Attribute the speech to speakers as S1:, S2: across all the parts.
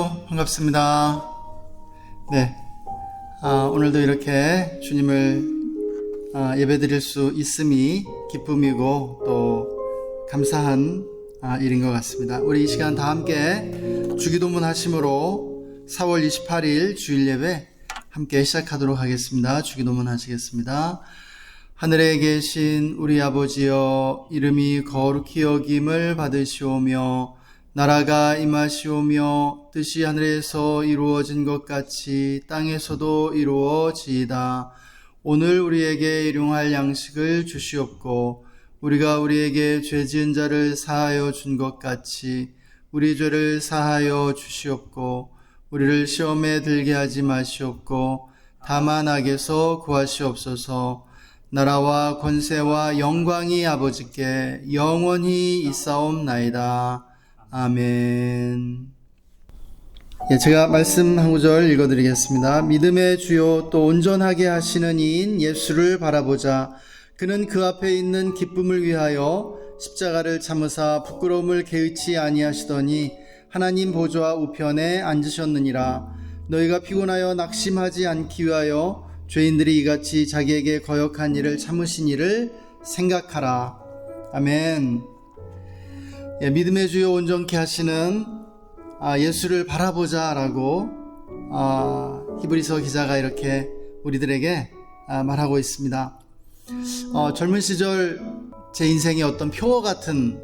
S1: 반갑습니다. 네, 오늘도 이렇게 주님을 예배드릴 수 있음이 기쁨이고 또 감사한 일인 것 같습니다. 우리 이 시간 다 함께 주기도문 하심으로 4월 28일 주일 예배 함께 시작하도록 하겠습니다. 주기도문 하시겠습니다. 하늘에 계신 우리 아버지여, 이름이 거룩히 여김을 받으시오며 나라가 임하시오며 뜻이 하늘에서 이루어진 것 같이 땅에서도 이루어지이다. 오늘 우리에게 일용할 양식을 주시옵고 우리가 우리에게 죄 지은 자를 사하여 준 것 같이 우리 죄를 사하여 주시옵고 우리를 시험에 들게 하지 마시옵고 다만 악에서 구하시옵소서. 나라와 권세와 영광이 아버지께 영원히 있사옵나이다. 아멘. 제가 말씀 한 구절 읽어드리겠습니다. 믿음의 주요 또 온전하게 하시는 이인 예수를 바라보자. 그는 그 앞에 있는 기쁨을 위하여 십자가를 참으사 부끄러움을 개의치 아니하시더니 하나님 보좌 우편에 앉으셨느니라. 너희가 피곤하여 낙심하지 않기 위하여 죄인들이 이같이 자기에게 거역한 일을 참으신 일을 생각하라. 아멘. 믿음의 주요 온전케 하시는 예수를 바라보자 라고 히브리서 기자가 이렇게 우리들에게 말하고 있습니다. 젊은 시절 제 인생에 어떤 표어 같은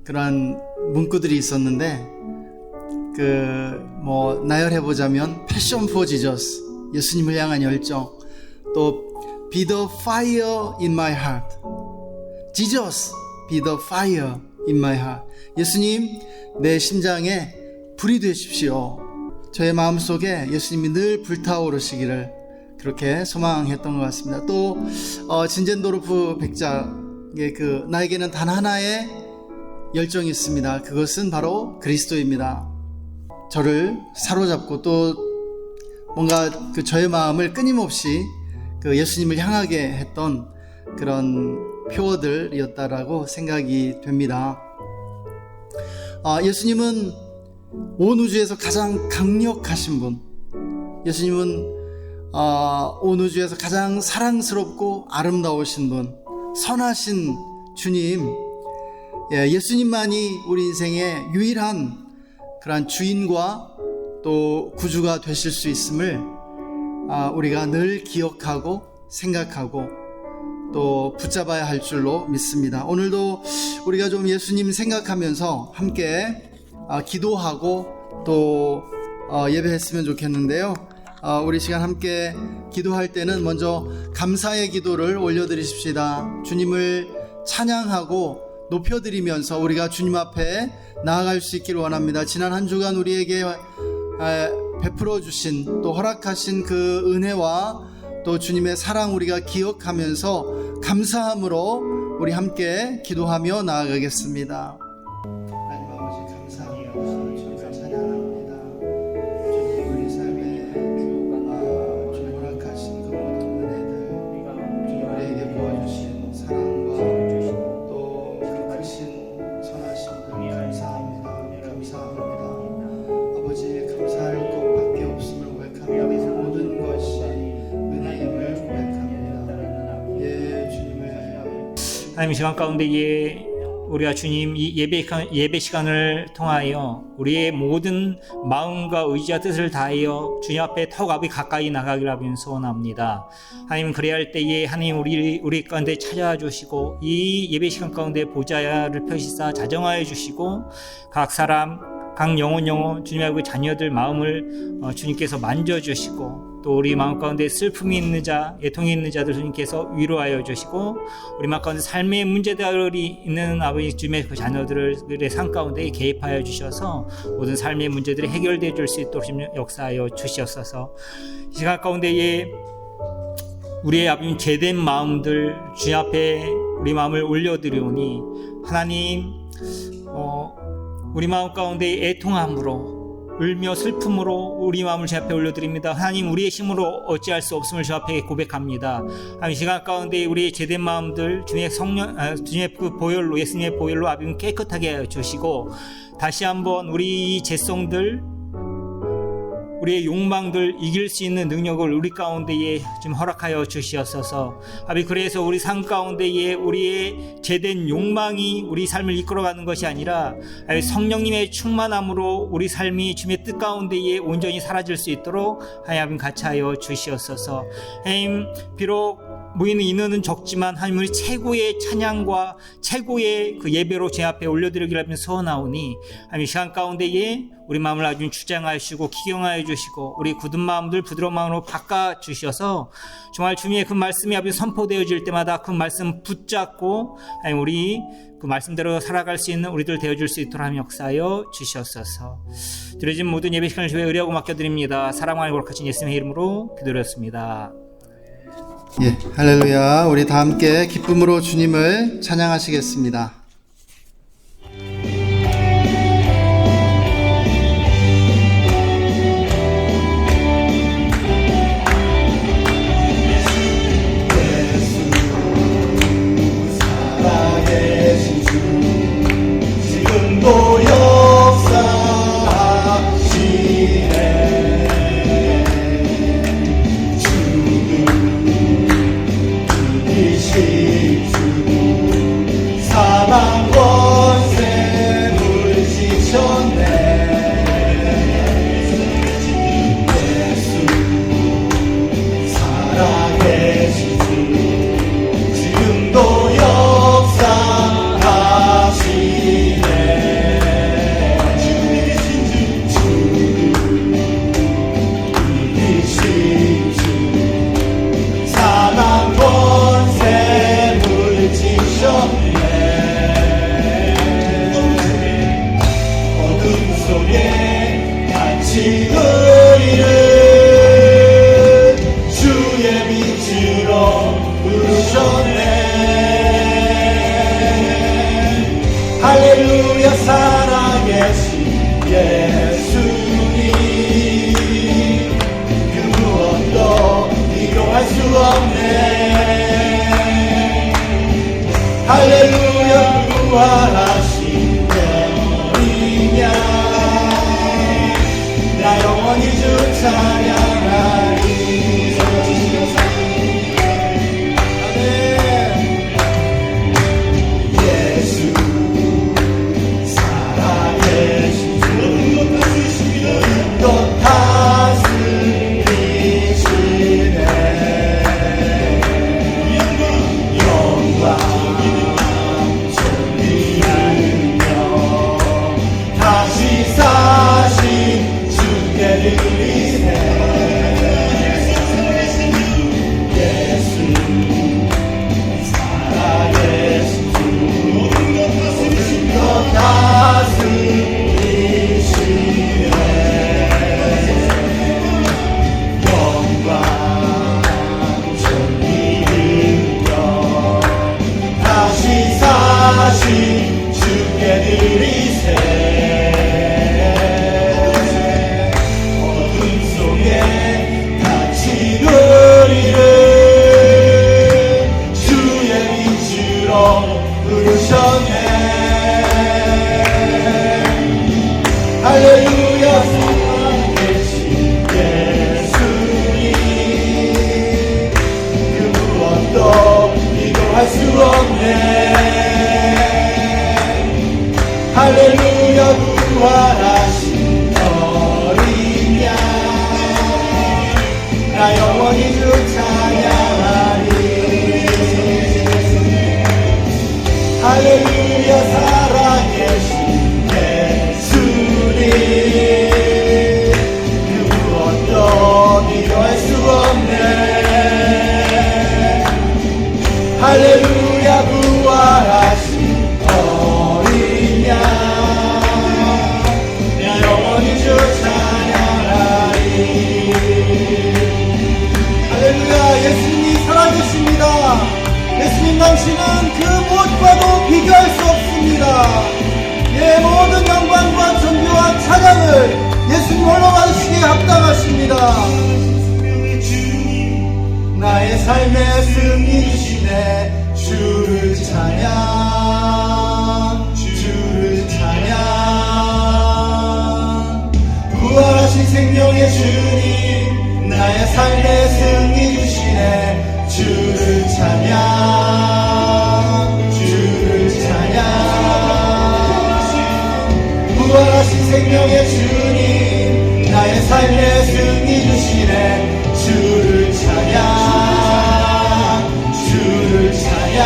S1: 그러한 문구들이 있었는데 나열해보자면 패션 포 지저스, 예수님을 향한 열정, 또 be the fire in my heart, Jesus be the fire in my heart. 예수님, 내 심장에 불이 되십시오. 저의 마음속에 예수님이 늘 불타오르시기를 그렇게 소망했던 것 같습니다. 또 진젠도르프 백작의 나에게는 단 하나의 열정이 있습니다. 그것은 바로 그리스도입니다. 저를 사로잡고 또 뭔가 저의 마음을 끊임없이 예수님을 향하게 했던 그런 표어들이었다라고 생각이 됩니다. 예수님은 온 우주에서 가장 강력하신 분, 예수님은 온 우주에서 가장 사랑스럽고 아름다우신 분, 선하신 주님, 예수님만이 우리 인생의 유일한 그러한 주인과 또 구주가 되실 수 있음을 우리가 늘 기억하고 생각하고 또 붙잡아야 할 줄로 믿습니다. 오늘도 우리가 좀 예수님 생각하면서 함께 기도하고 또 예배했으면 좋겠는데요. 우리 시간 함께 기도할 때는 먼저 감사의 기도를 올려드리십시다. 주님을 찬양하고 높여드리면서 우리가 주님 앞에 나아갈 수 있기를 원합니다. 지난 한 주간 우리에게 베풀어 주신 또 허락하신 그 은혜와 또 주님의 사랑 우리가 기억하면서 감사함으로 우리 함께 기도하며 나아가겠습니다. 하나님 아버지 감사합니다. 주님을 찬양합니다. 주님 우리 삶에 주님 허락하신 그 모든 은혜들, 주님 우리에게 부어주신 사랑과 또 그 크신 선하심들 감사합니다. 감사합니다. 아버지 감사할 것밖에 없음을 고백합니다. 모든 것이 은혜임을 고백합니다. 주님을
S2: 하나님, 시간 가운데 우리가 주님 이 예배 시간을 통하여 우리의 모든 마음과 의지와 뜻을 다하여 주님 앞에 더욱 가까이 나가기를 하며 소원합니다. 하나님, 그래야 할 때에 하나님 우리 가운데 찾아와 주시고 이 예배 시간 가운데 보좌를 펴시사 자정하여 주시고 각 사람 각 영혼 주님의 그 자녀들 마음을 주님께서 만져주시고 또 우리 마음 가운데 슬픔이 있는 자, 애통이 있는 자들 주님께서 위로하여 주시고 우리 마음 가운데 삶의 문제들이 있는 아버지 주님의 그 자녀들의 삶 가운데 개입하여 주셔서 모든 삶의 문제들이 해결되어 줄 수 있도록 역사하여 주시옵소서. 이 시간 가운데에 우리의 아버지 죄된 마음들 주님 앞에 우리 마음을 올려드리오니 하나님 우리 마음 가운데 애통함으로 울며 슬픔으로 우리 마음을 주 앞에 올려드립니다. 하나님, 우리의 힘으로 어찌할 수 없음을 주 앞에 고백합니다. 하나님, 시간 가운데 우리의 죄된 마음들 주님의 주님의 그 보혈로, 예수님의 보혈로 아버지 깨끗하게 하여 주시고 다시 한번 우리 죄성들 우리의 욕망들 이길 수 있는 능력을 우리 가운데에 좀 허락하여 주시옵소서. 아버지, 그래서 우리 삶 가운데에 우리의 제된 욕망이 우리 삶을 이끌어가는 것이 아니라 성령님의 충만함으로 우리 삶이 주님의 뜻 가운데에 온전히 사라질 수 있도록 하나님 같이 하여 주시옵소서. 하나님, 비록 모이는 인원은 적지만 하나님, 우리 최고의 찬양과 최고의 그 예배로 제 앞에 올려드리기를 하며 소원하오니 하나님, 시간 가운데에 우리 마음을 아주 주장하시고 기경하여 주시고 우리 굳은 마음들 부드러운 마음으로 바꿔 주셔서 정말 주님의 그 말씀이 앞에 선포되어질 때마다 그 말씀 붙잡고 하나님, 우리 그 말씀대로 살아갈 수 있는 우리들 되어줄 수 있도록 하며 역사하여 주시옵소서. 드려진 모든 예배 시간을 주의 의뢰하고 맡겨드립니다. 사랑하는 거룩하신 예수님의 이름으로 기도드렸습니다.
S1: 예, 할렐루야. 우리 다 함께 기쁨으로 주님을 찬양하시겠습니다.
S3: 살아계신 주 지금도 역사하시네. 이기신 주 사망 권세 물리치셨네. 예수 살아계신 주 지금도 역사하시네. 이기신 주 사망 권세 물리치셨네. 어둠 속에 같이 그리는 주의 빛으로 부르셨네. 할렐루야. 살아계신 예수님, 그 무엇도 비교할 수 없네. 할렐루야. 부활하신 어린 양, 나 영원히 주 찬양하리. 아멘. 예수 살아계신 주 또 다스리시네. 영광 존귀하며 다시 사신 주께 드리세. 예수 살아계신 주 또 다스리시네. 영광 존귀하며 다시 사신 주께 드리세. 어둠 속에 같이 그리는 주의 빛으로 부르셨네. 할렐루야. 살아계신 예수님, 그 무엇도 비교할 수 없네. 할렐루야. 부활하신 어린 양, 나 영원히 주 찬양하리. 할렐루야. 살아계신 예수님, 그 무엇도 비교할 수 없네. 할렐루야. 부활하신 어린 양, 나 영원히 주 찬양하리. 할렐루야. 예수님이 살아계십니다. 예수님 당신은 그 무엇과도 비교할 수 없습니다. 예, 모든 영광과 존귀와 찬양을 예수님 홀로 받으시기에 합당하십니다. 나의 삶의 승리시네. 주를 찬양, 주를 찬양. 부활하신 부활하신 생명의 주님 나의 삶의 승리 주시네 주를 찬양 주를 찬양 부활하신 생명의 주님 나의 삶의 승리 주시네 주를 찬양 주를 찬양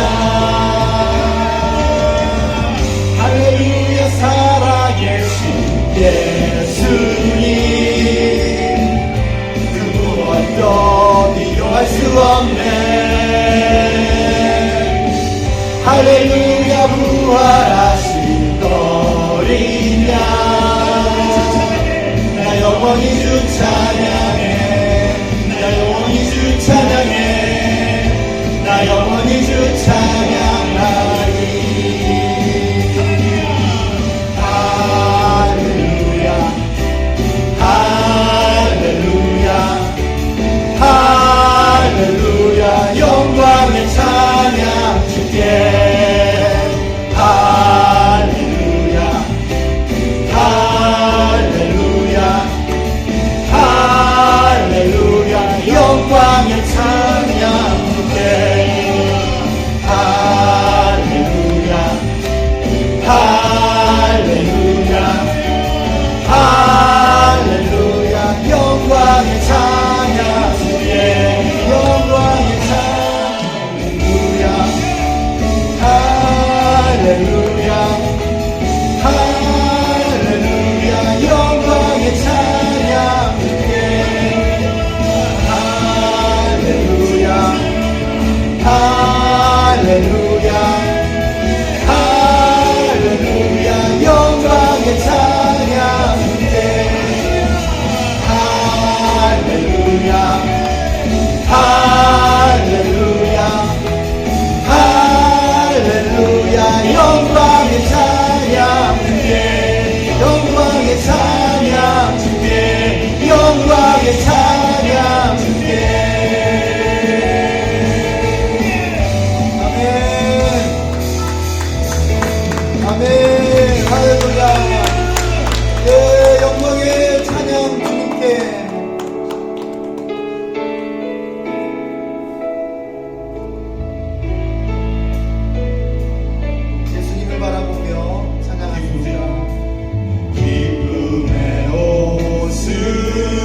S3: 할렐루야 살아계신 예수님 그 무엇도 비교할 수 없네 할렐루야 부활하신 어린 양 나 영원히 주 찬양해 나 영원히 주 찬양해 나 영원히 주 찬양하리 할렐루야 할렐루야 할렐루야 영광의 찬양 주께 할렐루야 할렐루야 할렐루야 영광의 찬양 주께 할렐루야 할렐루야 할렐루야 영광의 찬양 주께 영광의 찬양 할렐루야 할렐루야 영광의 찬양 주께 할렐루야 할렐루야 할렐루야 영광의 찬양 주께 할렐루야 할렐루야 할렐루야 영광의 찬양 주께 영광의 찬양 주께 영광의 찬양 주께 아멘 아멘 할렐루야 예 영광의 찬양 주님께 예수님을 바라보며 찬양하십니다. 기쁨의 옷을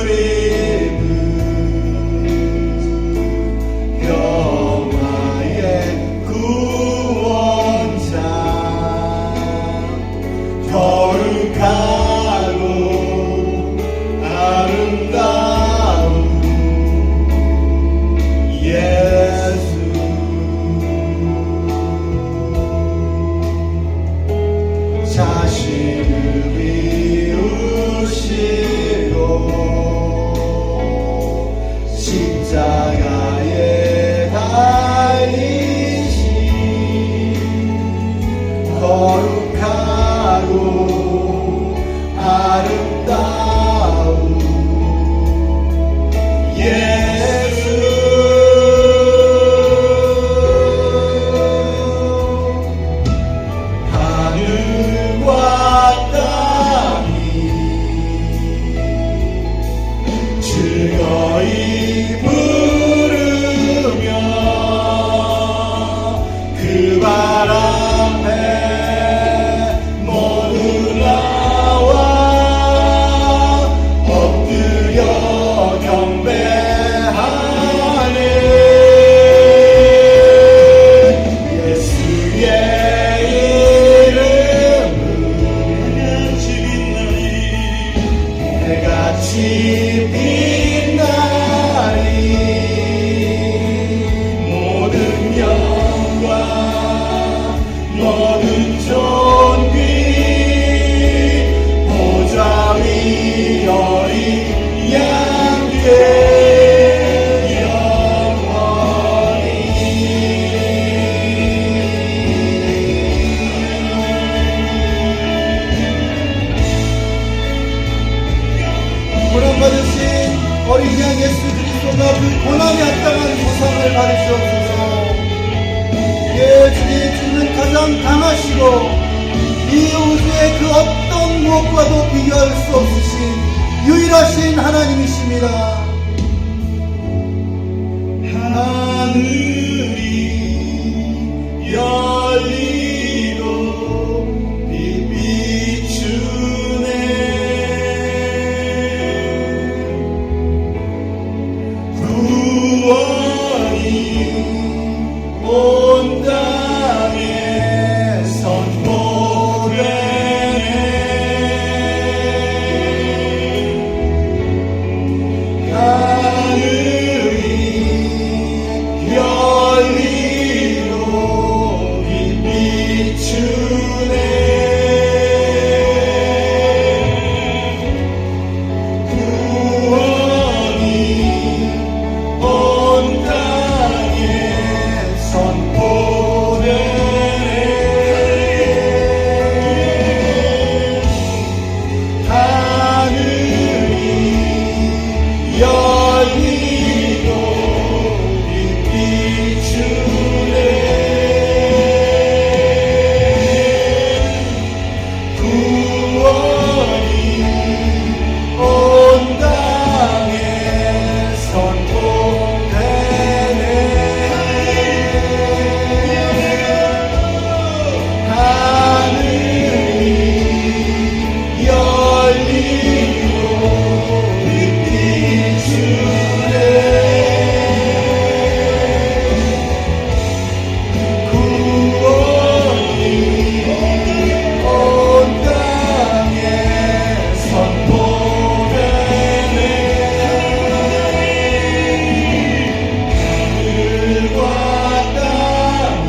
S3: 입은 영화의 구원자 거룩하고 아름다운 예수 자신을 비우시고 십자가에 달리신 거룩하고 아름다운 예수 하늘과 땅이 즐거이 부르며 그 발 앞에 모두 나와 엎드려 경배하네 예수의 해같이 빛나리 모든 영광 모든 존귀 보좌 위 어린 양께 고난받으신 어린 양 예수 그리스도가 그 고난에 합당한 보상을 받으시옵소서. 예 주님 주는 가장 강하시고 이 우주의 그 어떤 무엇과도 비교할 수 없으신 유일하신 하나님이십니다.
S4: 하늘이 열리고 빛 비추네. 구원이 온 땅에 선포되네. 하늘이 열리고 빛 비추네. 구원이 온 땅에 선포되네. 하늘이 열리고 빛 비추네. 구원이 온 땅에 선포되네. 하늘이 열리고 빛 비추네. 구원이 온 땅에 선포되네. 하늘과 땅이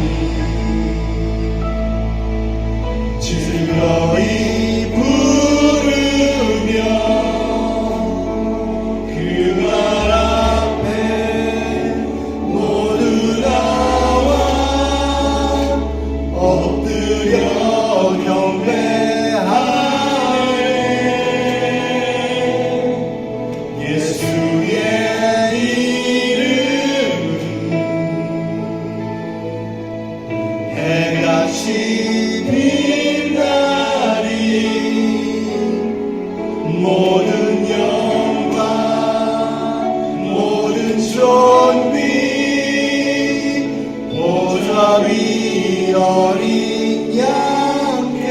S4: 즐거이 부르며 그 말 앞에 모두 나와 엎드려 경배하네. 예수의 이름은 해같이 빛나리. 모든 영광 모든 존귀 보좌 위 어린 양께.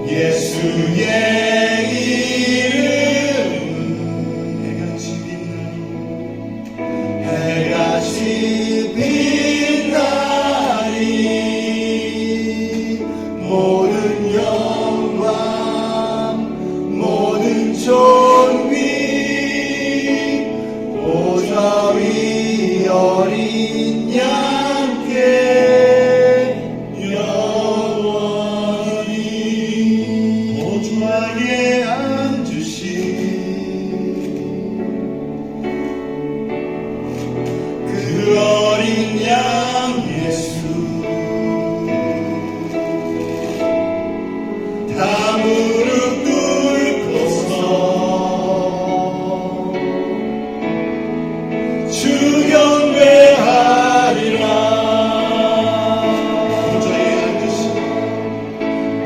S4: 예수의 이름은 해같이 빛나리. 모든 영광 모든 존귀 보좌 위 어린 양께 영원히. 보좌에 앉으신 그 어린 양 예수, 다 무릎 꿇고서 주 경배하리라.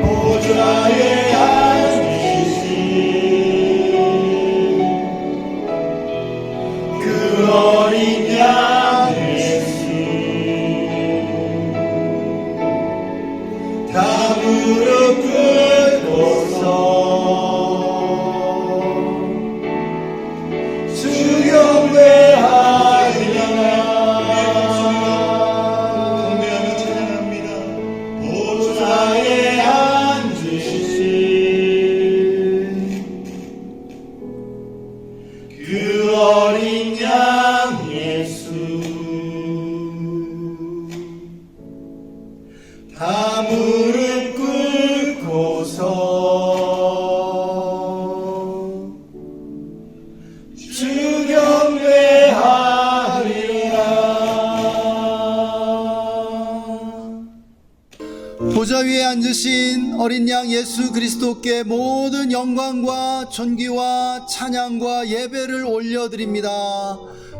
S4: 보좌에 앉으신 그 어린 양 예수, 다 무릎 꿇고서 주 경배하리라. 경배하며 찬양합니다. 보좌에 앉으신 그 어린 양 예수, 다 무릎 꿇고서 주 경배하리라.
S1: 보좌 위에 앉으신 어린 양 예수 그리스도께 모든 영광과 존귀와 찬양과 예배를 올려드립니다.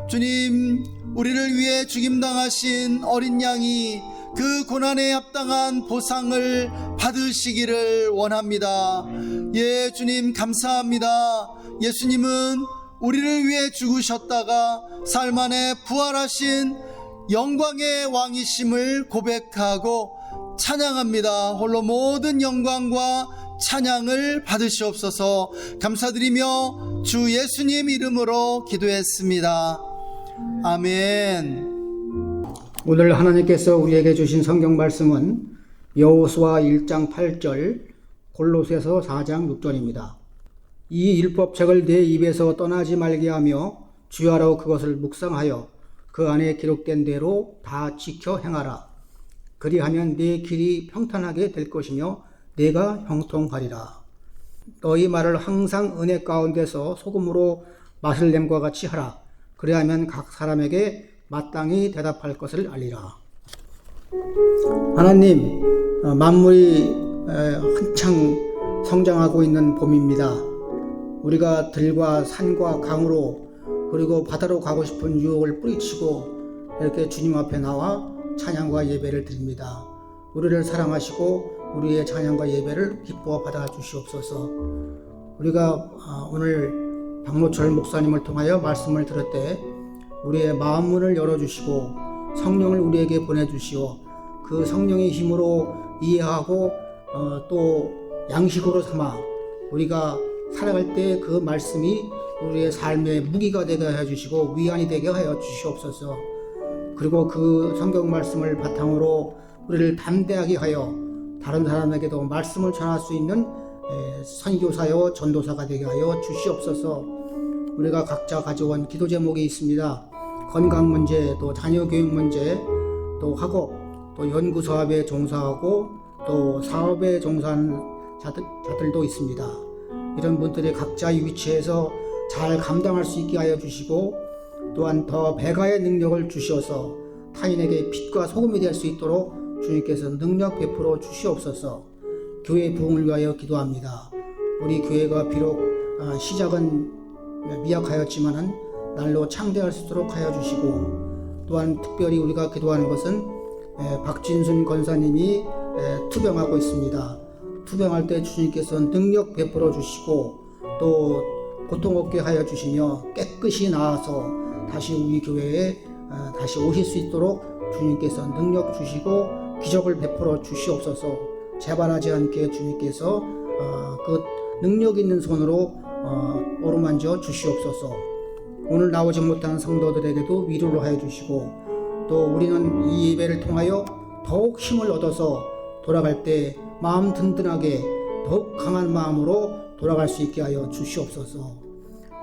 S1: 주님, 우리를 위해 죽임당하신 어린 양이 그 고난에 합당한 보상을 받으시기를 원합니다. 예, 주님 감사합니다. 예수님은 우리를 위해 죽으셨다가 사흘 만에 부활하신 영광의 왕이심을 고백하고 찬양합니다. 홀로 모든 영광과 찬양을 받으시옵소서. 감사드리며 주 예수님 이름으로 기도했습니다. 아멘.
S5: 오늘 하나님께서 우리에게 주신 성경 말씀은 여호수아 1장 8절, 골로새서 4장 6절입니다. 이 율법책을 내 입에서 떠나지 말게 하며 주야로 그것을 묵상하여 그 안에 기록된 대로 다 지켜 행하라. 그리하면 네 길이 평탄하게 될 것이며 내가 형통하리라. 너희 말을 항상 은혜 가운데서 소금으로 맛을 냄과 같이 하라. 그리하면 각 사람에게 마땅히 대답할 것을 알리라. 하나님, 만물이 한창 성장하고 있는 봄입니다. 우리가 들과 산과 강으로 그리고 바다로 가고 싶은 유혹을 뿌리치고 이렇게 주님 앞에 나와 찬양과 예배를 드립니다. 우리를 사랑하시고 우리의 찬양과 예배를 기뻐 받아 주시옵소서. 우리가 오늘 박노철 목사님을 통하여 말씀을 들을 때 우리의 마음 문을 열어주시고 성령을 우리에게 보내주시오. 그 성령의 힘으로 이해하고 또 양식으로 삼아 우리가 살아갈 때 그 말씀이 우리의 삶의 무기가 되게 하여 주시고 위안이 되게 하여 주시옵소서. 그리고 그 성경 말씀을 바탕으로 우리를 담대하게 하여 다른 사람에게도 말씀을 전할 수 있는 선교사요 전도사가 되게 하여 주시옵소서. 우리가 각자 가져온 기도 제목이 있습니다. 건강 문제, 또 자녀 교육 문제, 또 학업, 또 연구 사업에 종사하고 또 사업에 종사하는 자들도 있습니다. 이런 분들이 각자의 위치에서 잘 감당할 수 있게 하여 주시고 또한 더 배가의 능력을 주셔서 타인에게 빛과 소금이 될 수 있도록 주님께서 능력 베풀어 주시옵소서. 교회 부흥을 위하여 기도합니다. 우리 교회가 비록 시작은 미약하였지만은 날로 창대할 수 있도록 하여 주시고 또한 특별히 우리가 기도하는 것은 박진순 권사님이 투병하고 있습니다. 투병할 때 주님께서 능력 베풀어 주시고 또 고통 없게 하여 주시며 깨끗이 나아서 다시 우리 교회에 다시 오실 수 있도록 주님께서 능력 주시고 기적을 베풀어 주시옵소서. 재발하지 않게 주님께서 그 능력 있는 손으로 어루만져 주시옵소서. 오늘 나오지 못한 성도들에게도 위로를 하여 주시고 또 우리는 이 예배를 통하여 더욱 힘을 얻어서 돌아갈 때 마음 든든하게 더욱 강한 마음으로 돌아갈 수 있게 하여 주시옵소서.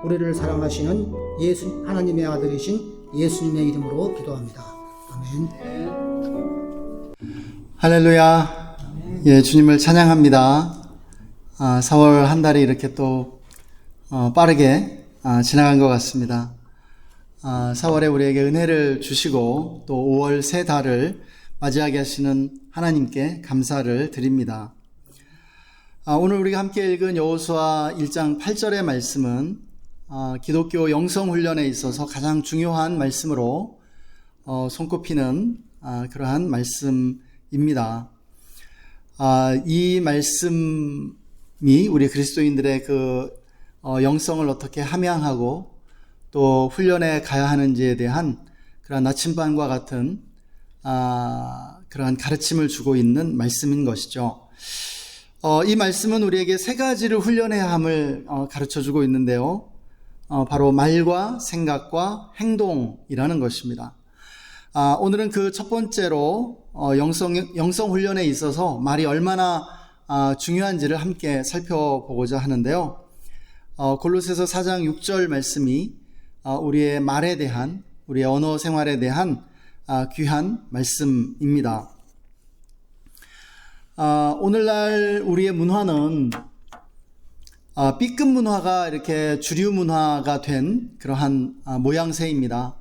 S5: 우리를 사랑하시는 예수 하나님의 아들이신 예수님의 이름으로 기도합니다. 아멘.
S1: 할렐루야. 예, 주님을 찬양합니다. 4월 한 달이 이렇게 또 빠르게 지나간 것 같습니다. 4월에 우리에게 은혜를 주시고 또 5월 새 달을 맞이하게 하시는 하나님께 감사를 드립니다. 오늘 우리가 함께 읽은 여호수아 1장 8절의 말씀은 기독교 영성훈련에 있어서 가장 중요한 말씀으로 손꼽히는 그러한 말씀입니다. 이 말씀이 우리 그리스도인들의 그 영성을 어떻게 함양하고 또 훈련에 가야 하는지에 대한 그러한 나침반과 같은 그러한 가르침을 주고 있는 말씀인 것이죠. 이 말씀은 우리에게 세 가지를 훈련해야 함을 가르쳐주고 있는데요. 바로 말과 생각과 행동이라는 것입니다. 오늘은 그 첫 번째로 영성 훈련에 있어서 말이 얼마나 중요한지를 함께 살펴보고자 하는데요. 골로새서 4장 6절 말씀이 우리의 말에 대한, 우리의 언어 생활에 대한 귀한 말씀입니다. 오늘날 우리의 문화는 B급 문화가 이렇게 주류 문화가 된 그러한 모양새입니다.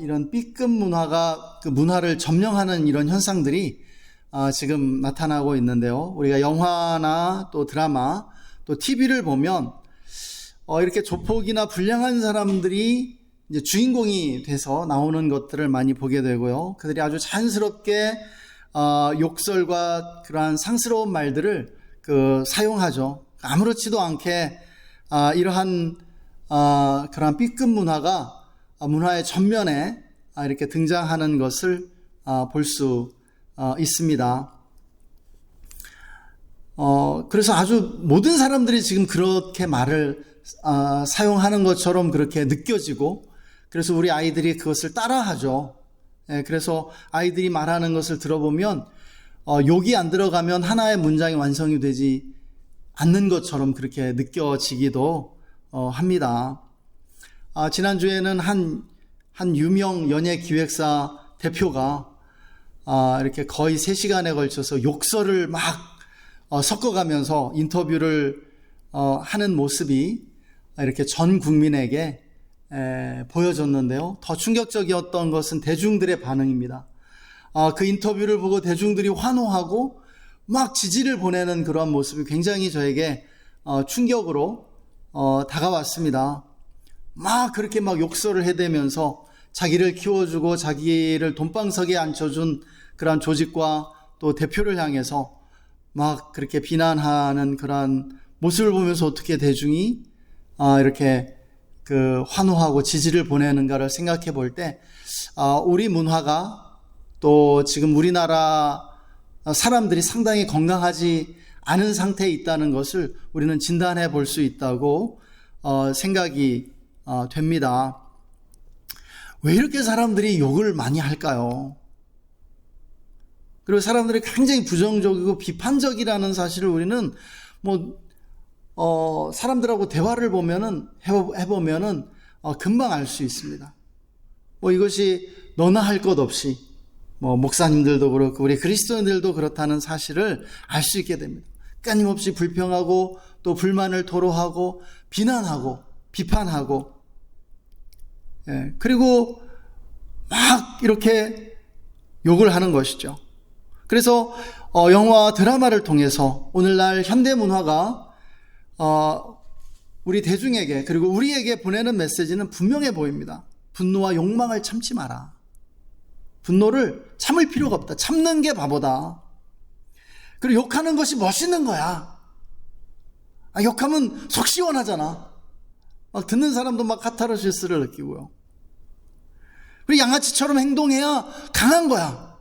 S1: 이런 B급 문화가 그 문화를 점령하는 이런 현상들이 지금 나타나고 있는데요. 우리가 영화나 또 드라마, 또 TV를 보면 이렇게 조폭이나 불량한 사람들이 이제 주인공이 돼서 나오는 것들을 많이 보게 되고요. 그들이 아주 자연스럽게 욕설과 그러한 상스러운 말들을 사용하죠. 아무렇지도 않게 이러한 그러한 B급 문화가 문화의 전면에 이렇게 등장하는 것을 볼 수 있습니다. 그래서 아주 모든 사람들이 지금 그렇게 말을 사용하는 것처럼 그렇게 느껴지고, 그래서 우리 아이들이 그것을 따라하죠. 그래서 아이들이 말하는 것을 들어보면 욕이 안 들어가면 하나의 문장이 완성이 되지 않는 것처럼 그렇게 느껴지기도 합니다. 지난주에는 한 유명 연예 기획사 대표가 이렇게 거의 3시간에 걸쳐서 욕설을 막 섞어가면서 인터뷰를 하는 모습이 이렇게 전 국민에게 보여졌는데요. 더 충격적이었던 것은 대중들의 반응입니다. 그 인터뷰를 보고 대중들이 환호하고 막 지지를 보내는 그런 모습이 굉장히 저에게 충격으로 다가왔습니다. 막 그렇게 막 욕설을 해대면서 자기를 키워주고 자기를 돈방석에 앉혀준 그런 조직과 또 대표를 향해서 막 그렇게 비난하는 그런 모습을 보면서 어떻게 대중이 이렇게 환호하고 지지를 보내는가를 생각해 볼 때, 우리 문화가 또 지금 우리나라 사람들이 상당히 건강하지 않은 상태에 있다는 것을 우리는 진단해 볼 수 있다고 생각이 됩니다. 왜 이렇게 사람들이 욕을 많이 할까요? 그리고 사람들이 굉장히 부정적이고 비판적이라는 사실을 우리는 사람들하고 대화를 해보면은 금방 알 수 있습니다. 이것이 너나 할 것 없이 목사님들도 그렇고 우리 그리스도인들도 그렇다는 사실을 알 수 있게 됩니다. 끊임없이 불평하고 또 불만을 토로하고 비난하고 비판하고, 그리고 막 이렇게 욕을 하는 것이죠. 그래서 영화와 드라마를 통해서 오늘날 현대 문화가 우리 대중에게 그리고 우리에게 보내는 메시지는 분명해 보입니다. 분노와 욕망을 참지 마라. 분노를 참을 필요가 없다. 참는 게 바보다. 그리고 욕하는 것이 멋있는 거야. 욕하면 속 시원하잖아. 막 듣는 사람도 막 카타르시스를 느끼고요. 그리고 양아치처럼 행동해야 강한 거야.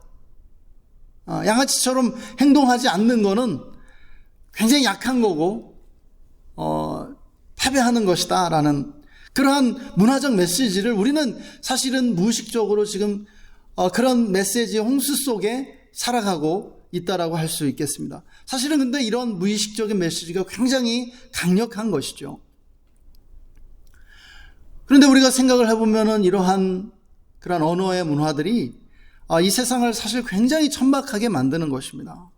S1: 양아치처럼 행동하지 않는 거는 굉장히 약한 거고 패배하는 것이다 라는 그러한 문화적 메시지를 우리는 사실은 무의식적으로 지금 그런 메시지의 홍수 속에 살아가고 있다라고 할 수 있겠습니다. 사실은 근데 이런 무의식적인 메시지가 굉장히 강력한 것이죠. 그런데 우리가 생각을 해보면은 이러한 그런 언어의 문화들이 이 세상을 사실 굉장히 천박하게 만드는 것입니다.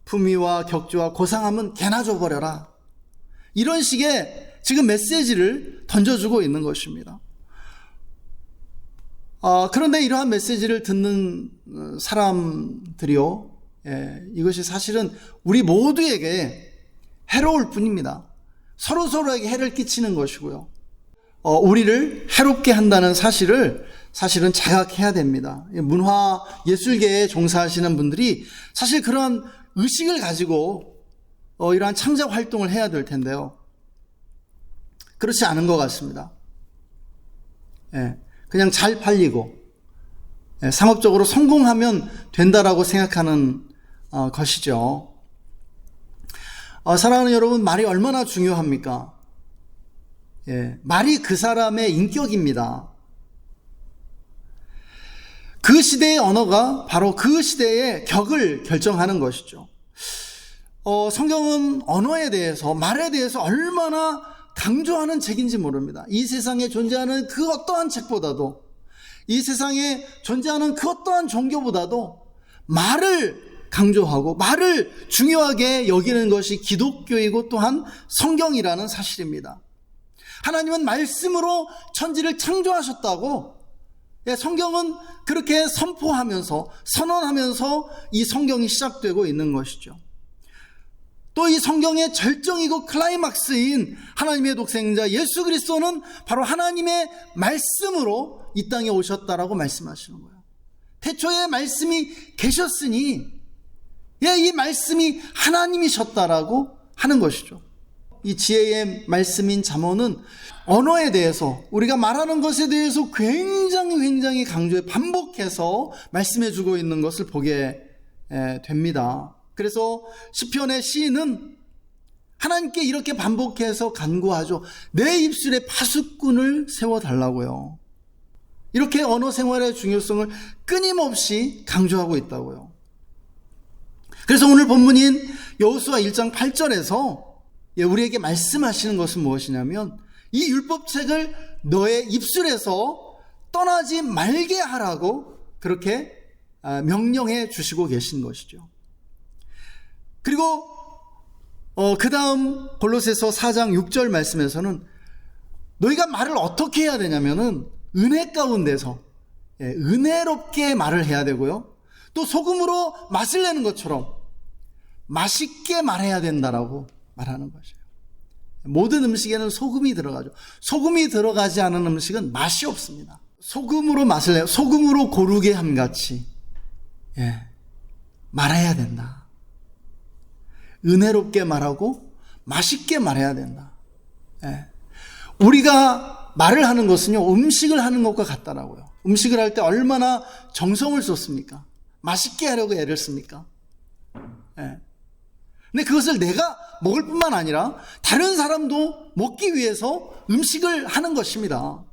S1: 품위와 격조와 고상함은 개나 줘버려라. 이런 식의 지금 메시지를 던져주고 있는 것입니다. 그런데 이러한 메시지를 듣는 사람들이요, 이것이 사실은 우리 모두에게 해로울 뿐입니다. 서로에게 해를 끼치는 것이고요. 우리를 해롭게 한다는 사실을 사실은 자각해야 됩니다. 문화 예술계에 종사하시는 분들이 사실 그러한 의식을 가지고 이러한 창작 활동을 해야 될 텐데요. 그렇지 않은 것 같습니다. 그냥 잘 팔리고 상업적으로 성공하면 된다라고 생각하는 것이죠. 사랑하는 여러분, 말이 얼마나 중요합니까? 말이 그 사람의 인격입니다. 그 시대의 언어가 바로 그 시대의 격을 결정하는 것이죠. 성경은 언어에 대해서, 말에 대해서 얼마나 강조하는 책인지 모릅니다. 이 세상에 존재하는 그 어떠한 책보다도, 이 세상에 존재하는 그 어떠한 종교보다도 말을 강조하고 말을 중요하게 여기는 것이 기독교이고 또한 성경이라는 사실입니다. 하나님은 말씀으로 천지를 창조하셨다고 성경은 그렇게 선포하면서 선언하면서 이 성경이 시작되고 있는 것이죠. 또 이 성경의 절정이고 클라이막스인 하나님의 독생자 예수 그리스도는 바로 하나님의 말씀으로 이 땅에 오셨다라고 말씀하시는 거예요. 태초에 말씀이 계셨으니 이 말씀이 하나님이셨다라고 하는 것이죠. 이 지혜의 말씀인 잠언은 언어에 대해서, 우리가 말하는 것에 대해서 굉장히 강조해 반복해서 말씀해 주고 있는 것을 보게 됩니다. 그래서 시편의 시인은 하나님께 이렇게 반복해서 간구하죠. 내 입술에 파수꾼을 세워달라고요. 이렇게 언어 생활의 중요성을 끊임없이 강조하고 있다고요. 그래서 오늘 본문인 여호수아 1장 8절에서 우리에게 말씀하시는 것은 무엇이냐면 이 율법책을 너의 입술에서 떠나지 말게 하라고 그렇게 명령해 주시고 계신 것이죠. 그리고 그 다음 골로새서 4장 6절 말씀에서는 너희가 말을 어떻게 해야 되냐면은 은혜 가운데서 은혜롭게 말을 해야 되고요. 또 소금으로 맛을 내는 것처럼 맛있게 말해야 된다라고 말하는 것이에요. 모든 음식에는 소금이 들어가죠. 소금이 들어가지 않은 음식은 맛이 없습니다. 소금으로 맛을 내요. 소금으로 고르게 함같이 말해야 된다. 은혜롭게 말하고 맛있게 말해야 된다. 우리가 말을 하는 것은요, 음식을 하는 것과 같다라고요. 음식을 할 때 얼마나 정성을 쏟습니까? 맛있게 하려고 애를 씁니까? 근데 그것을 내가 먹을 뿐만 아니라 다른 사람도 먹기 위해서 음식을 하는 것입니다.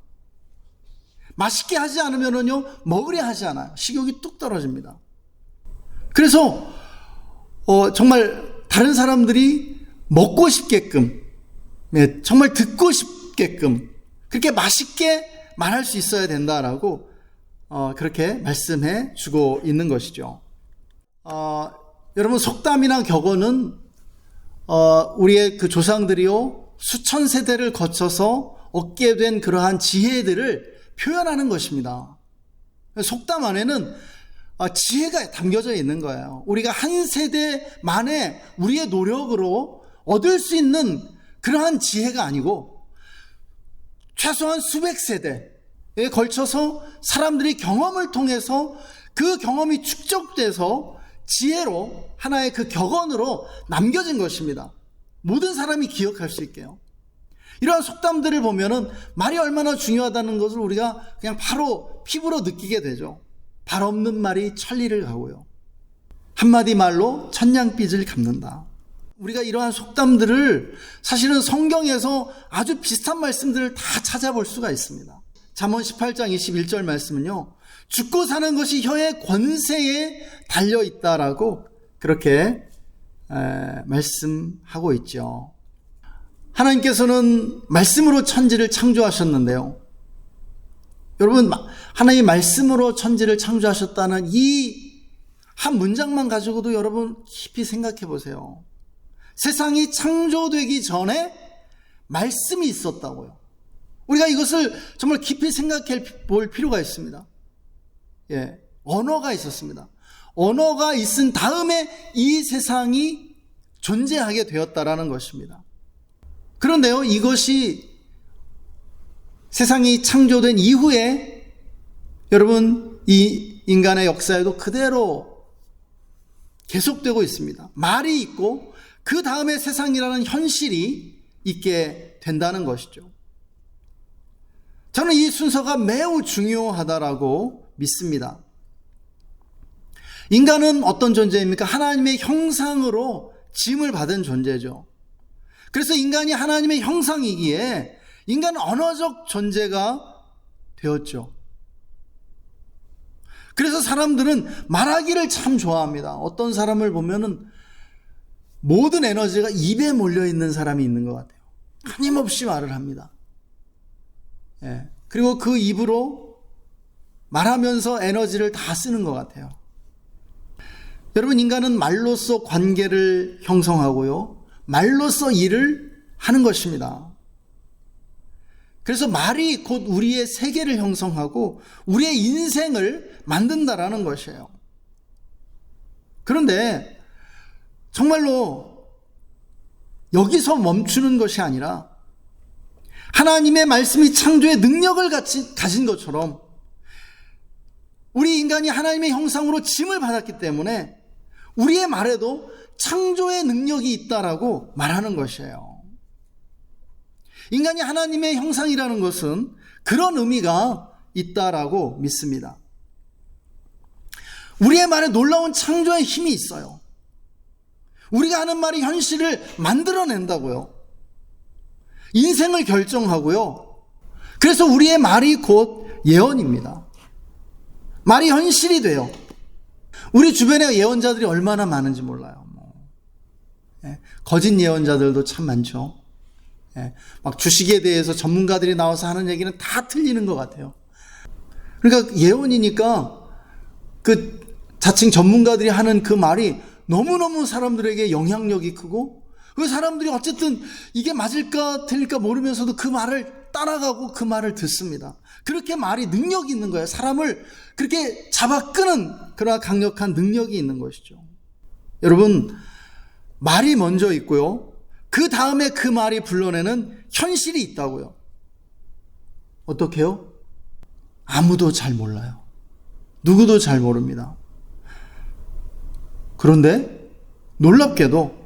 S1: 맛있게 하지 않으면요, 먹으려 하지 않아요. 식욕이 뚝 떨어집니다. 그래서 정말 다른 사람들이 먹고 싶게끔, 정말 듣고 싶게끔 그렇게 맛있게 말할 수 있어야 된다라고 그렇게 말씀해 주고 있는 것이죠. 여러분, 속담이나 격언은 우리의 그 조상들이요 수천 세대를 거쳐서 얻게 된 그러한 지혜들을 표현하는 것입니다. 속담 안에는 지혜가 담겨져 있는 거예요. 우리가 한 세대 만에 우리의 노력으로 얻을 수 있는 그러한 지혜가 아니고 최소한 수백 세대에 걸쳐서 사람들이 경험을 통해서 그 경험이 축적돼서 지혜로 하나의 그 격언으로 남겨진 것입니다. 모든 사람이 기억할 수 있게요. 이러한 속담들을 보면은 말이 얼마나 중요하다는 것을 우리가 그냥 바로 피부로 느끼게 되죠. 발 없는 말이 천리를 가고요. 한마디 말로 천냥빚을 갚는다. 우리가 이러한 속담들을 사실은 성경에서 아주 비슷한 말씀들을 다 찾아볼 수가 있습니다. 잠언 18장 21절 말씀은요, 죽고 사는 것이 혀의 권세에 달려있다라고 그렇게 말씀하고 있죠. 하나님께서는 말씀으로 천지를 창조하셨는데요, 여러분, 하나님의 말씀으로 천지를 창조하셨다는 이 한 문장만 가지고도 여러분 깊이 생각해 보세요. 세상이 창조되기 전에 말씀이 있었다고요. 우리가 이것을 정말 깊이 생각해 볼 필요가 있습니다. 언어가 있었습니다. 언어가 있은 다음에 이 세상이 존재하게 되었다라는 것입니다. 그런데요, 이것이 세상이 창조된 이후에 여러분 이 인간의 역사에도 그대로 계속되고 있습니다. 말이 있고 그 다음에 세상이라는 현실이 있게 된다는 것이죠. 저는 이 순서가 매우 중요하다라고 믿습니다. 인간은 어떤 존재입니까? 하나님의 형상으로 지음을 받은 존재죠. 그래서 인간이 하나님의 형상이기에 인간은 언어적 존재가 되었죠. 그래서 사람들은 말하기를 참 좋아합니다. 어떤 사람을 보면은 모든 에너지가 입에 몰려있는 사람이 있는 것 같아요. 끊임없이 말을 합니다. 그리고 그 입으로 말하면서 에너지를 다 쓰는 것 같아요. 여러분, 인간은 말로써 관계를 형성하고요, 말로써 일을 하는 것입니다. 그래서 말이 곧 우리의 세계를 형성하고 우리의 인생을 만든다라는 것이에요. 그런데 정말로 여기서 멈추는 것이 아니라 하나님의 말씀이 창조의 능력을 가진 것처럼 우리 인간이 하나님의 형상으로 지음을 받았기 때문에 우리의 말에도 창조의 능력이 있다라고 말하는 것이에요. 인간이 하나님의 형상이라는 것은 그런 의미가 있다라고 믿습니다. 우리의 말에 놀라운 창조의 힘이 있어요. 우리가 하는 말이 현실을 만들어낸다고요. 인생을 결정하고요. 그래서 우리의 말이 곧 예언입니다. 말이 현실이 돼요. 우리 주변에 예언자들이 얼마나 많은지 몰라요. 거짓 예언자들도 참 많죠. 막 주식에 대해서 전문가들이 나와서 하는 얘기는 다 틀리는 것 같아요. 그러니까 예언이니까 그 자칭 전문가들이 하는 그 말이 너무너무 사람들에게 영향력이 크고 그 사람들이 어쨌든 이게 맞을까 틀릴까 모르면서도 그 말을 따라가고 그 말을 듣습니다. 그렇게 말이 능력이 있는 거예요. 사람을 그렇게 잡아 끄는 그러나 강력한 능력이 있는 것이죠. 여러분, 말이 먼저 있고요. 그 다음에 그 말이 불러내는 현실이 있다고요. 어떻게요? 아무도 잘 몰라요. 누구도 잘 모릅니다. 그런데 놀랍게도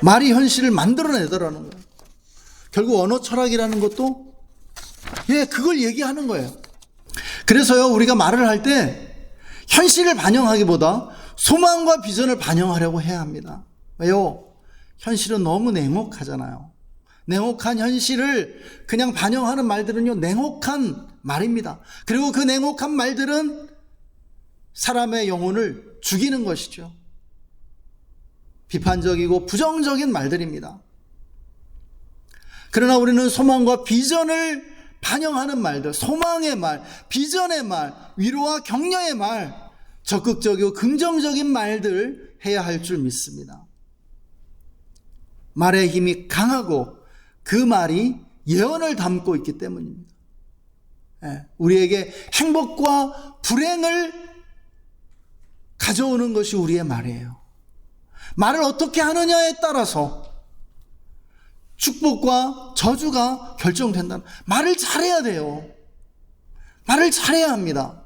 S1: 말이 현실을 만들어내더라는 거예요. 결국 언어 철학이라는 것도 그걸 얘기하는 거예요. 그래서요, 우리가 말을 할 때 현실을 반영하기보다 소망과 비전을 반영하려고 해야 합니다. 왜요? 현실은 너무 냉혹하잖아요. 냉혹한 현실을 그냥 반영하는 말들은요, 냉혹한 말입니다. 그리고 그 냉혹한 말들은 사람의 영혼을 죽이는 것이죠. 비판적이고 부정적인 말들입니다. 그러나 우리는 소망과 비전을 반영하는 말들, 소망의 말, 비전의 말, 위로와 격려의 말, 적극적이고 긍정적인 말들 해야 할 줄 믿습니다. 말의 힘이 강하고 그 말이 예언을 담고 있기 때문입니다. 우리에게 행복과 불행을 가져오는 것이 우리의 말이에요. 말을 어떻게 하느냐에 따라서 축복과 저주가 결정된다는, 말을 잘해야 돼요. 말을 잘해야 합니다.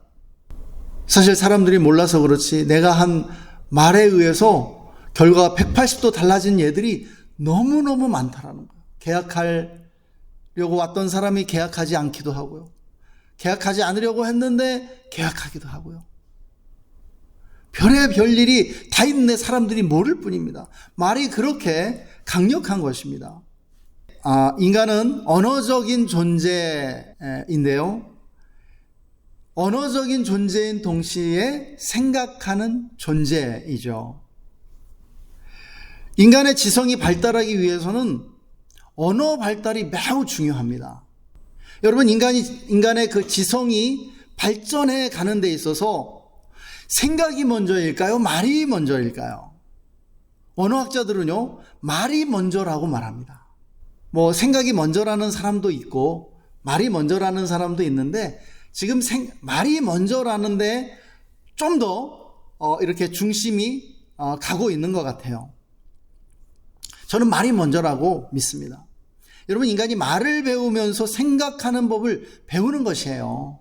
S1: 사실 사람들이 몰라서 그렇지 내가 한 말에 의해서 결과가 180도 달라진 예들이 너무너무 많다라는 거예요. 계약하려고 왔던 사람이 계약하지 않기도 하고요. 계약하지 않으려고 했는데 계약하기도 하고요. 별의 일이 다 있는데 사람들이 모를 뿐입니다. 말이 그렇게 강력한 것입니다. 인간은 언어적인 존재인데요. 언어적인 존재인 동시에 생각하는 존재이죠. 인간의 지성이 발달하기 위해서는 언어 발달이 매우 중요합니다. 여러분, 인간의 그 지성이 발전해 가는 데 있어서 생각이 먼저일까요? 말이 먼저일까요? 언어학자들은요, 말이 먼저라고 말합니다. 생각이 먼저라는 사람도 있고 말이 먼저라는 사람도 있는데 지금 말이 먼저라는데 좀 더 이렇게 중심이 가고 있는 것 같아요. 저는 말이 먼저라고 믿습니다. 여러분, 인간이 말을 배우면서 생각하는 법을 배우는 것이에요.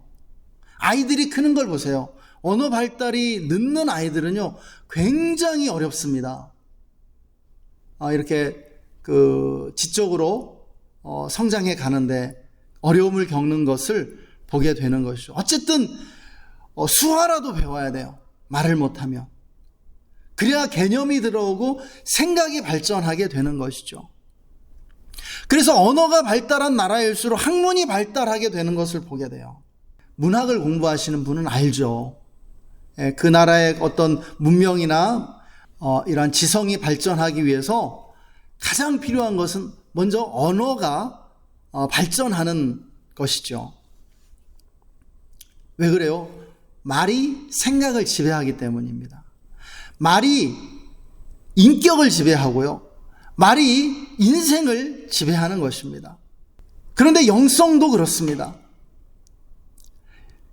S1: 아이들이 크는 걸 보세요. 언어 발달이 늦는 아이들은요, 굉장히 어렵습니다. 이렇게 지적으로 성장해 가는데 어려움을 겪는 것을 보게 되는 것이죠. 어쨌든 수화라도 배워야 돼요. 말을 못하면. 그래야 개념이 들어오고 생각이 발전하게 되는 것이죠. 그래서 언어가 발달한 나라일수록 학문이 발달하게 되는 것을 보게 돼요. 문학을 공부하시는 분은 알죠. 그 나라의 어떤 문명이나 이러한 지성이 발전하기 위해서 가장 필요한 것은 먼저 언어가 발전하는 것이죠. 왜 그래요? 말이 생각을 지배하기 때문입니다. 말이 인격을 지배하고요. 말이 인생을 지배하는 것입니다. 그런데 영성도 그렇습니다.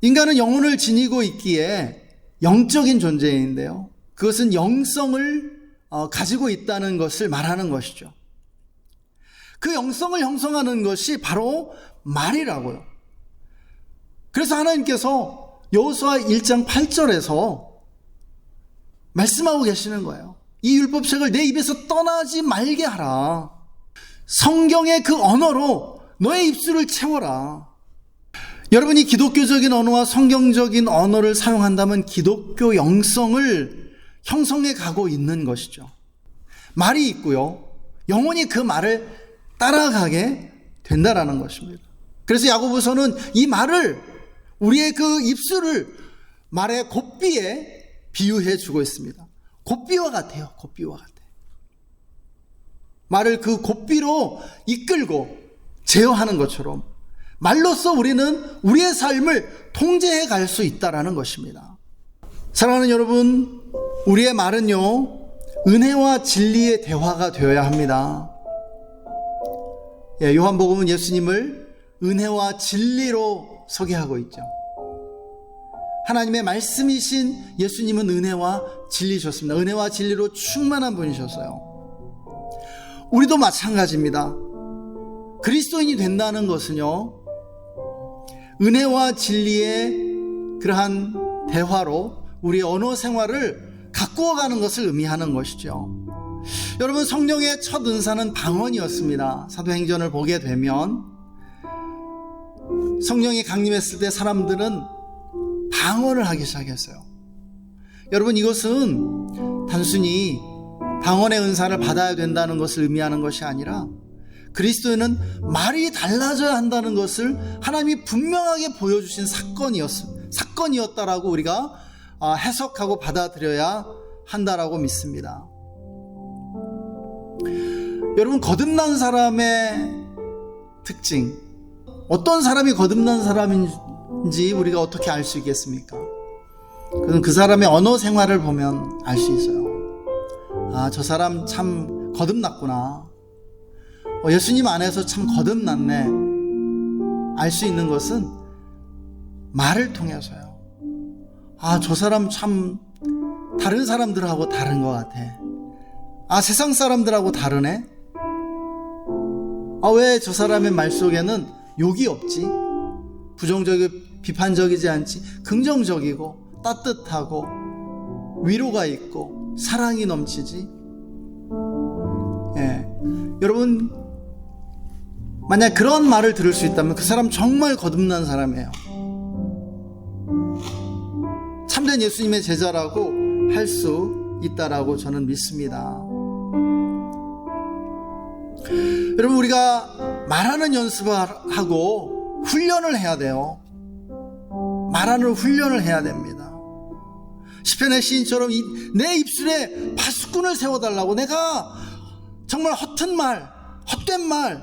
S1: 인간은 영혼을 지니고 있기에 영적인 존재인데요. 그것은 영성을 가지고 있다는 것을 말하는 것이죠. 그 영성을 형성하는 것이 바로 말이라고요. 그래서 하나님께서 여호수아 1장 8절에서 말씀하고 계시는 거예요. 이 율법책을 내 입에서 떠나지 말게 하라. 성경의 그 언어로 너의 입술을 채워라. 여러분이 기독교적인 언어와 성경적인 언어를 사용한다면 기독교 영성을 형성해 가고 있는 것이죠. 말이 있고요. 영혼이 그 말을 따라가게 된다라는 것입니다. 그래서 야고보서는 이 말을, 우리의 그 입술을 말의 곱비에 비유해 주고 있습니다. 곱비와 같아요. 곱비와 같아요. 말을 그 곱비로 이끌고 제어하는 것처럼 말로써 우리는 우리의 삶을 통제해 갈 수 있다라는 것입니다. 사랑하는 여러분, 우리의 말은요, 은혜와 진리의 대화가 되어야 합니다. 요한복음은 예수님을 은혜와 진리로 소개하고 있죠. 하나님의 말씀이신 예수님은 은혜와 진리셨습니다. 은혜와 진리로 충만한 분이셨어요. 우리도 마찬가지입니다. 그리스도인이 된다는 것은요, 은혜와 진리의 그러한 대화로 우리의 언어 생활을 가꾸어가는 것을 의미하는 것이죠. 여러분, 성령의 첫 은사는 방언이었습니다. 사도행전을 보게 되면 성령이 강림했을 때 사람들은 방언을 하기 시작했어요. 여러분, 이것은 단순히 방언의 은사를 받아야 된다는 것을 의미하는 것이 아니라 그리스도인은 말이 달라져야 한다는 것을 하나님이 분명하게 보여주신 사건이었다라고 우리가 해석하고 받아들여야 한다라고 믿습니다. 여러분, 거듭난 사람의 특징, 어떤 사람이 거듭난 사람인지 우리가 어떻게 알 수 있겠습니까? 그건 그 사람의 언어 생활을 보면 알 수 있어요. 아, 저 사람 참 거듭났구나. 예수님 안에서 참 거듭났네. 알 수 있는 것은 말을 통해서요. 아, 저 사람 참 다른 사람들하고 다른 것 같아. 아, 세상 사람들하고 다르네. 아, 왜 저 사람의 말 속에는 욕이 없지? 부정적이고 비판적이지 않지? 긍정적이고 따뜻하고 위로가 있고 사랑이 넘치지? 예. 여러분, 만약 그런 말을 들을 수 있다면 그 사람 정말 거듭난 사람이에요. 참된 예수님의 제자라고 할 수 있다라고 저는 믿습니다. 여러분, 우리가 말하는 연습을 하고 훈련을 해야 돼요. 말하는 훈련을 해야 됩니다. 시편의 시인처럼 내 입술에 파수꾼을 세워달라고, 내가 정말 허튼 말, 헛된 말,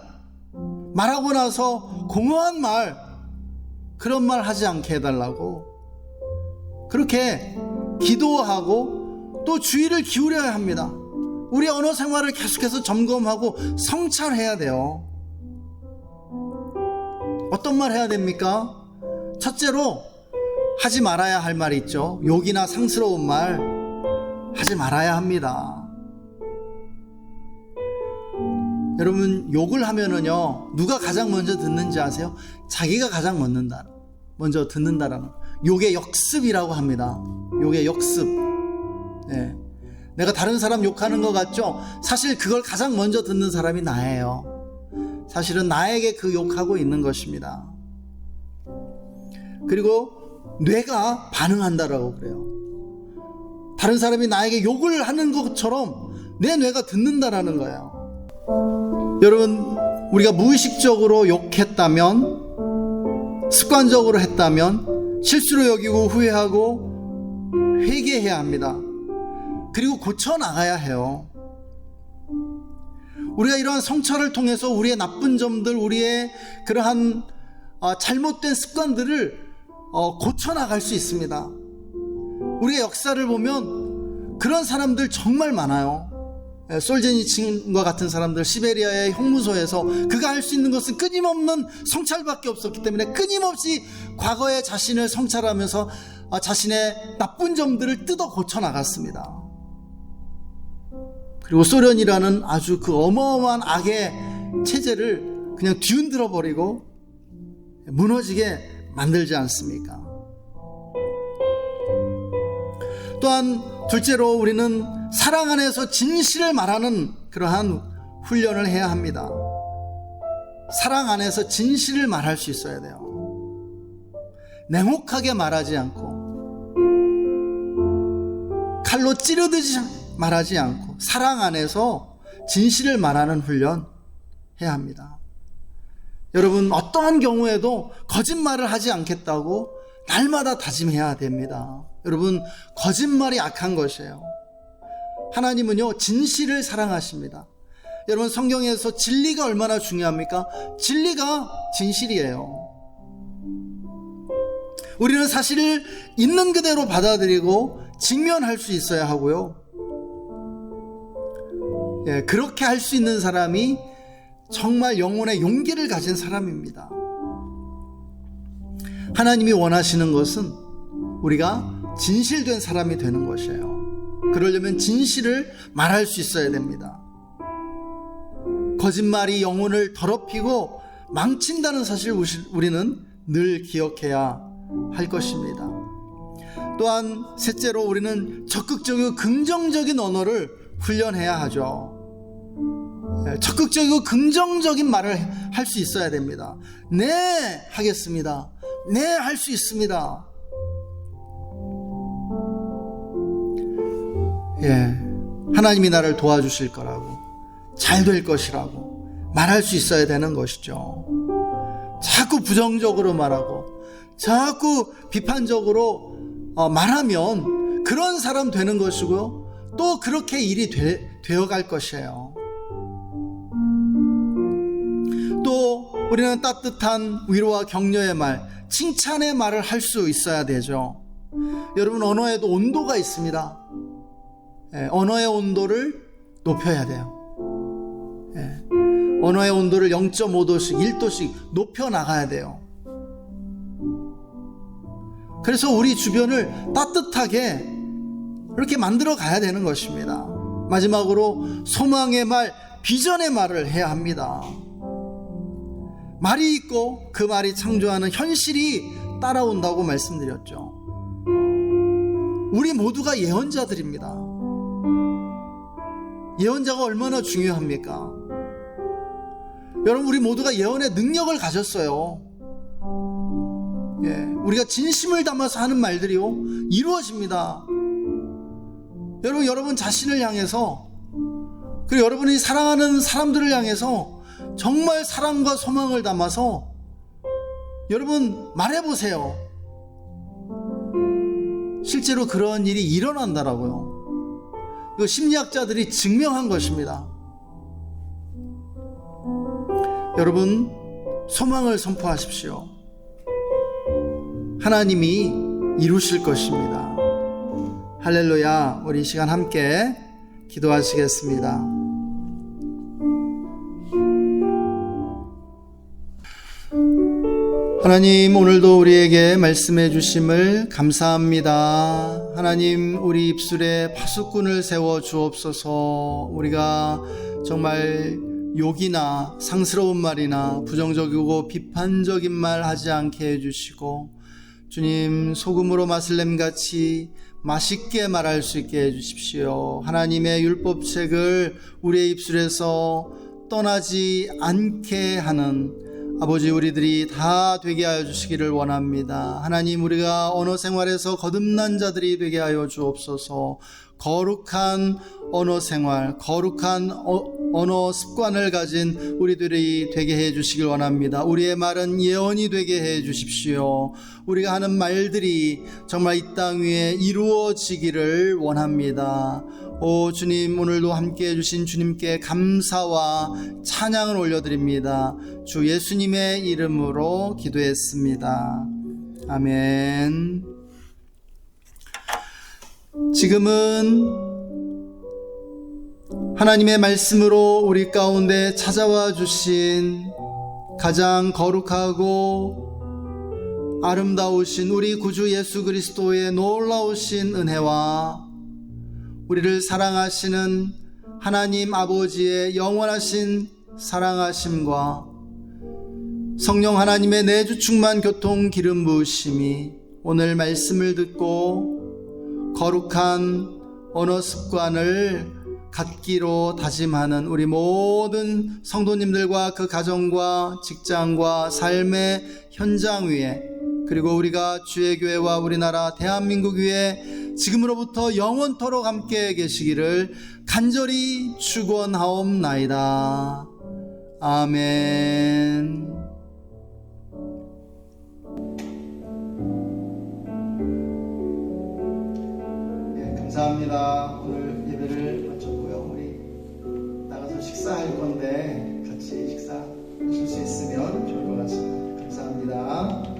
S1: 말하고 나서 공허한 말, 그런 말 하지 않게 해달라고 그렇게 기도하고 또 주의를 기울여야 합니다. 우리 언어 생활을 계속해서 점검하고 성찰해야 돼요. 어떤 말 해야 됩니까? 첫째로 하지 말아야 할 말이 있죠. 욕이나 상스러운 말 하지 말아야 합니다. 여러분, 욕을 하면은요, 누가 가장 먼저 듣는지 아세요? 자기가 가장 먼저 듣는다라는, 욕의 역습이라고 합니다. 욕의 역습. 네. 내가 다른 사람 욕하는 것 같죠? 사실 그걸 가장 먼저 듣는 사람이 나예요. 사실은 나에게 그 욕하고 있는 것입니다. 그리고 뇌가 반응한다라고 그래요. 다른 사람이 나에게 욕을 하는 것처럼 내 뇌가 듣는다라는 거예요. 여러분, 우리가 무의식적으로 욕했다면, 습관적으로 했다면 실수로 여기고 후회하고 회개해야 합니다. 그리고 고쳐나가야 해요. 우리가 이러한 성찰을 통해서 우리의 나쁜 점들, 우리의 그러한 잘못된 습관들을 고쳐나갈 수 있습니다. 우리의 역사를 보면 그런 사람들 정말 많아요. 솔제니친과 같은 사람들, 시베리아의 형무소에서 그가 할 수 있는 것은 끊임없는 성찰밖에 없었기 때문에 끊임없이 과거의 자신을 성찰하면서 자신의 나쁜 점들을 뜯어 고쳐나갔습니다. 그리고 소련이라는 아주 그 어마어마한 악의 체제를 그냥 뒤흔들어 버리고 무너지게 만들지 않습니까? 또한 둘째로 우리는 사랑 안에서 진실을 말하는 그러한 훈련을 해야 합니다. 사랑 안에서 진실을 말할 수 있어야 돼요. 냉혹하게 말하지 않고 칼로 찌르듯이 말하지 않고 사랑 안에서 진실을 말하는 훈련 해야 합니다. 여러분, 어떠한 경우에도 거짓말을 하지 않겠다고 날마다 다짐해야 됩니다. 여러분, 거짓말이 악한 것이에요. 하나님은요, 진실을 사랑하십니다. 여러분, 성경에서 진리가 얼마나 중요합니까? 진리가 진실이에요. 우리는 사실을 있는 그대로 받아들이고 직면할 수 있어야 하고요. 그렇게 할 수 있는 사람이 정말 영혼의 용기를 가진 사람입니다. 하나님이 원하시는 것은 우리가 진실된 사람이 되는 것이에요. 그러려면 진실을 말할 수 있어야 됩니다. 거짓말이 영혼을 더럽히고 망친다는 사실 우리는 늘 기억해야 할 것입니다. 또한 셋째로 우리는 적극적이고 긍정적인 언어를 훈련해야 하죠. 적극적이고 긍정적인 말을 할 수 있어야 됩니다. 네, 하겠습니다. 네, 할 수 있습니다. 하나님이 나를 도와주실 거라고, 잘 될 것이라고 말할 수 있어야 되는 것이죠. 자꾸 부정적으로 말하고 자꾸 비판적으로 말하면 그런 사람 되는 것이고요, 또 그렇게 일이 되어갈 것이에요. 또 우리는 따뜻한 위로와 격려의 말, 칭찬의 말을 할 수 있어야 되죠. 여러분, 언어에도 온도가 있습니다. 언어의 온도를 높여야 돼요. 언어의 온도를 0.5도씩 1도씩 높여 나가야 돼요. 그래서 우리 주변을 따뜻하게 이렇게 만들어 가야 되는 것입니다. 마지막으로 소망의 말, 비전의 말을 해야 합니다. 말이 있고 그 말이 창조하는 현실이 따라온다고 말씀드렸죠. 우리 모두가 예언자들입니다. 예언자가 얼마나 중요합니까? 여러분, 우리 모두가 예언의 능력을 가졌어요. 우리가 진심을 담아서 하는 말들이요, 이루어집니다. 여러분 자신을 향해서, 그리고 여러분이 사랑하는 사람들을 향해서 정말 사랑과 소망을 담아서 여러분 말해보세요. 실제로 그런 일이 일어난다라고요. 이거 심리학자들이 증명한 것입니다. 여러분, 소망을 선포하십시오. 하나님이 이루실 것입니다. 할렐루야. 우리 이 시간 함께 기도하시겠습니다. 하나님, 오늘도 우리에게 말씀해 주심을 감사합니다. 하나님, 우리 입술에 파수꾼을 세워 주옵소서. 우리가 정말 욕이나 상스러운 말이나 부정적이고 비판적인 말 하지 않게 해주시고, 주님, 소금으로 맛을 냄같이 맛있게 말할 수 있게 해주십시오. 하나님의 율법책을 우리의 입술에서 떠나지 않게 하는 아버지, 우리들이 다 되게 하여 주시기를 원합니다. 하나님, 우리가 언어 생활에서 거듭난 자들이 되게 하여 주옵소서. 거룩한 언어 생활, 거룩한 언어 습관을 가진 우리들이 되게 해 주시길 원합니다. 우리의 말은 예언이 되게 해 주십시오. 우리가 하는 말들이 정말 이 땅 위에 이루어지기를 원합니다. 오 주님, 오늘도 함께 해주신 주님께 감사와 찬양을 올려드립니다. 주 예수님의 이름으로 기도했습니다. 아멘. 지금은 하나님의 말씀으로 우리 가운데 찾아와 주신 가장 거룩하고 아름다우신 우리 구주 예수 그리스도의 놀라우신 은혜와 우리를 사랑하시는 하나님 아버지의 영원하신 사랑하심과 성령 하나님의 내주 충만 교통 기름 부으심이 오늘 말씀을 듣고 거룩한 언어 습관을 갖기로 다짐하는 우리 모든 성도님들과 그 가정과 직장과 삶의 현장 위에, 그리고 우리가 주의 교회와 우리나라 대한민국 위에 지금으로부터 영원토록 함께 계시기를 간절히 축원하옵나이다. 아멘. 네, 감사합니다. 오늘 예배를 마쳤고요. 우리 나가서 식사할 건데 같이 식사하실 수 있으면 좋을 것 같습니다. 감사합니다.